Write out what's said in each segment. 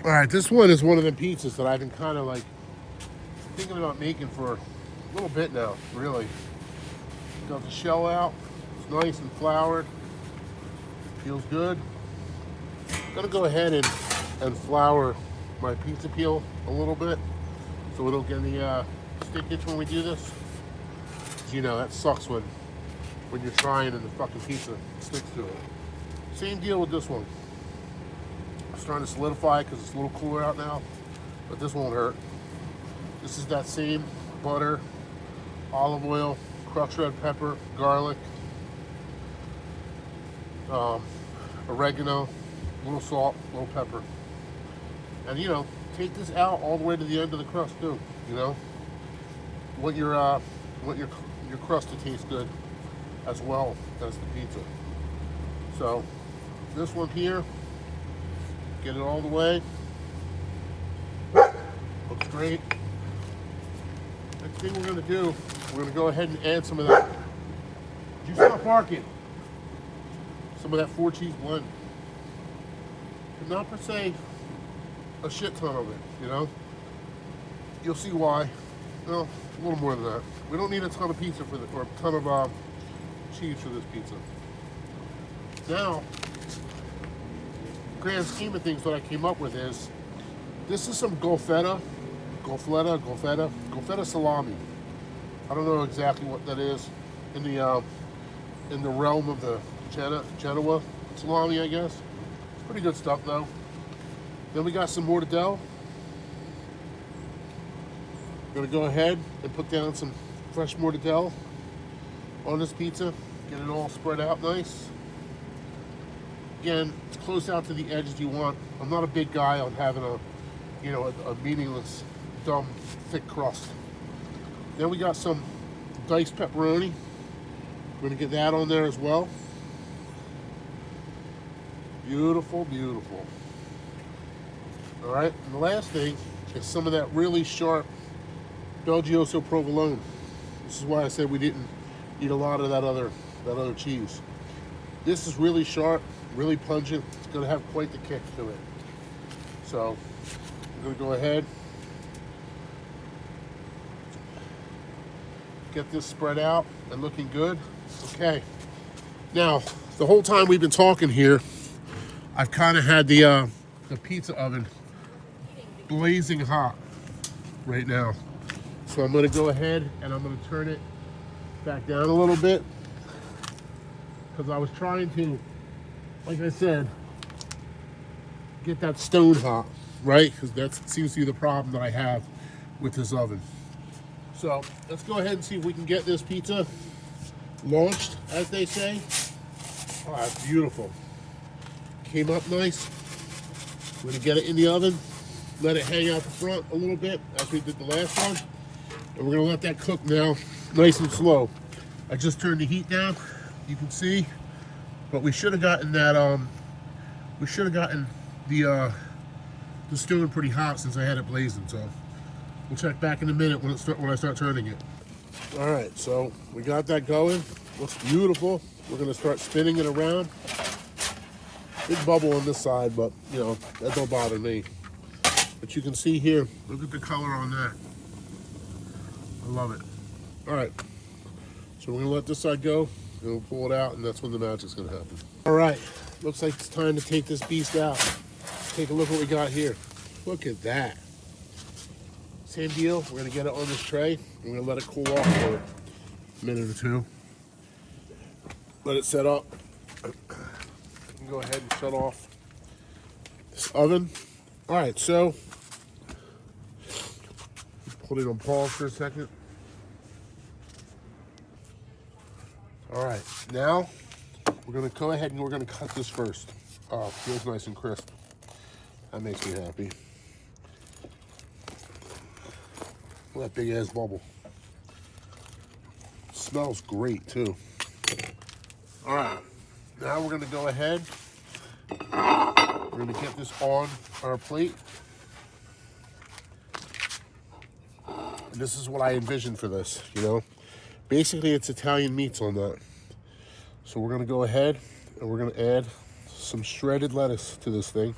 All right, this one is one of the pizzas that I've been kind of like thinking about making for a little bit now, really. Got the shell out, it's nice and floured, feels good. Gonna go ahead and flour my pizza peel a little bit so we don't get any stickage when we do this. 'Cause you know, that sucks when you're trying and the fucking pizza sticks to it. Same deal with this one. It's starting to solidify because it's a little cooler out now, but this won't hurt. This is that same butter, olive oil, crushed red pepper, garlic, oregano, a little salt, a little pepper. And you know, take this out all the way to the end of the crust too. You know, want your crust to taste good as well as the pizza. So this one here, get it all the way. Looks great. Next thing we're gonna do, we're gonna go ahead and add some of that. Did you stop barking? Some of that 4-cheese blend. And not per se a shit ton of it, you know? You'll see why. Well, a little more than that. We don't need a ton of pizza for or a ton of cheese for this pizza. Now, grand scheme of things, what I came up with is this is some golfetta salami. I don't know exactly what that is in the realm of the Genoa salami, I guess. It's pretty good stuff though. Then we got some mortadella. I'm gonna go ahead and put down some fresh mortadella on this pizza. Get it all spread out nice. Again, it's close out to the edges you want. I'm not a big guy on having a meaningless, dumb, thick crust. Then we got some diced pepperoni. We're gonna get that on there as well. Beautiful, beautiful. All right, and the last thing is some of that really sharp Belgioso provolone. This is why I said we didn't eat a lot of that other cheese. This is really sharp, really pungent. It's gonna have quite the kick to it. So I'm gonna go ahead, get this spread out and looking good. Okay. Now, the whole time we've been talking here, I've kind of had the pizza oven blazing hot right now. So I'm gonna go ahead and I'm gonna turn it back down a little bit because I was trying to, like I said, get that stone hot, right? Because that seems to be the problem that I have with this oven. So let's go ahead and see if we can get this pizza launched, as they say. Oh, that's beautiful. Came up nice. We're gonna get it in the oven, let it hang out the front a little bit as we did the last one. And we're gonna let that cook now, nice and slow. I just turned the heat down, you can see, but we should have gotten that, the stone pretty hot since I had it blazing. So we'll check back in a minute when I start turning it. All right, so we got that going. Looks beautiful. We're gonna start spinning it around. Big bubble on this side, but you know, that don't bother me. But you can see here, look at the color on that. I love it. All right, so we're gonna let this side go, and we'll pull it out, and that's when the magic's gonna happen. All right, looks like it's time to take this beast out. Take a look what we got here. Look at that. Same deal, we're gonna get it on this tray. We're gonna let it cool off for a minute or two. Let it set up. Go ahead and shut off this oven. All right, so put it on pause for a second. All right, now we're gonna go ahead and we're gonna cut this first. Oh, feels nice and crisp. That makes me happy. Look at that big ass bubble. Smells great too. All right, now we're gonna go ahead. We're gonna get this on our plate. And this is what I envisioned for this, you know. Basically, it's Italian meats on that. So we're gonna go ahead and we're gonna add some shredded lettuce to this thing.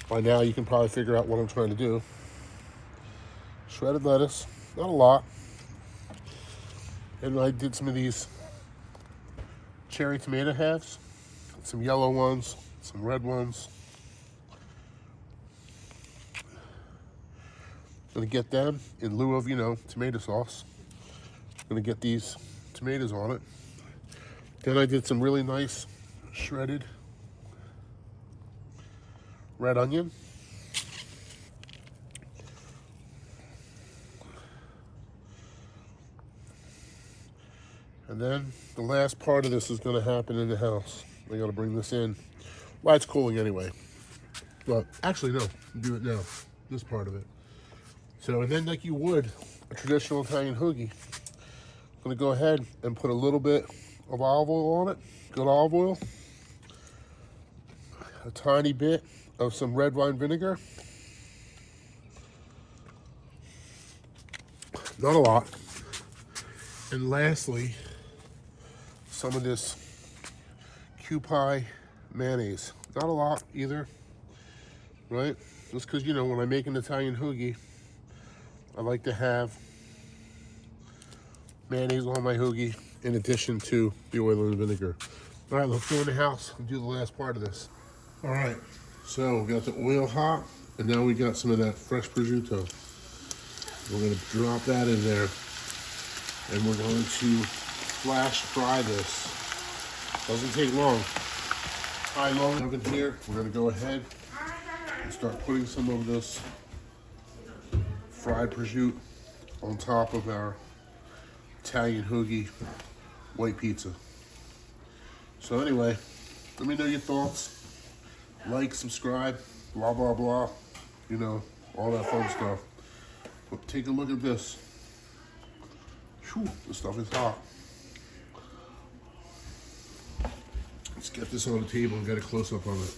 By now you can probably figure out what I'm trying to do. Shredded lettuce, not a lot. And I did some of these cherry tomato halves, some yellow ones, some red ones. Gonna get them in lieu of, tomato sauce. Gonna get these tomatoes on it. Then I did some really nice shredded red onion. And then the last part of this is gonna happen in the house. I gotta bring this in while it's cooling anyway. Well, actually no, do it now, this part of it. So, and then like you would a traditional Italian hoagie, I'm gonna go ahead and put a little bit of olive oil on it, good olive oil, a tiny bit of some red wine vinegar, not a lot, and lastly, some of this Kewpie mayonnaise. Not a lot either, right? Just because, when I make an Italian hoagie, I like to have mayonnaise on my hoagie in addition to the oil and vinegar. All right, let's go in the house and do the last part of this. All right, so we got the oil hot, and now we got some of that fresh prosciutto. We're gonna drop that in there, and we're going to flash fry this. Doesn't take long. High low oven here. We're gonna go ahead and start putting some of this fried prosciutto on top of our Italian hoagie white pizza. So anyway, let me know your thoughts. Like, subscribe, blah, blah, blah. All that fun stuff. But take a look at this. Whew, this stuff is hot. Let's get this on the table and get a close-up on it.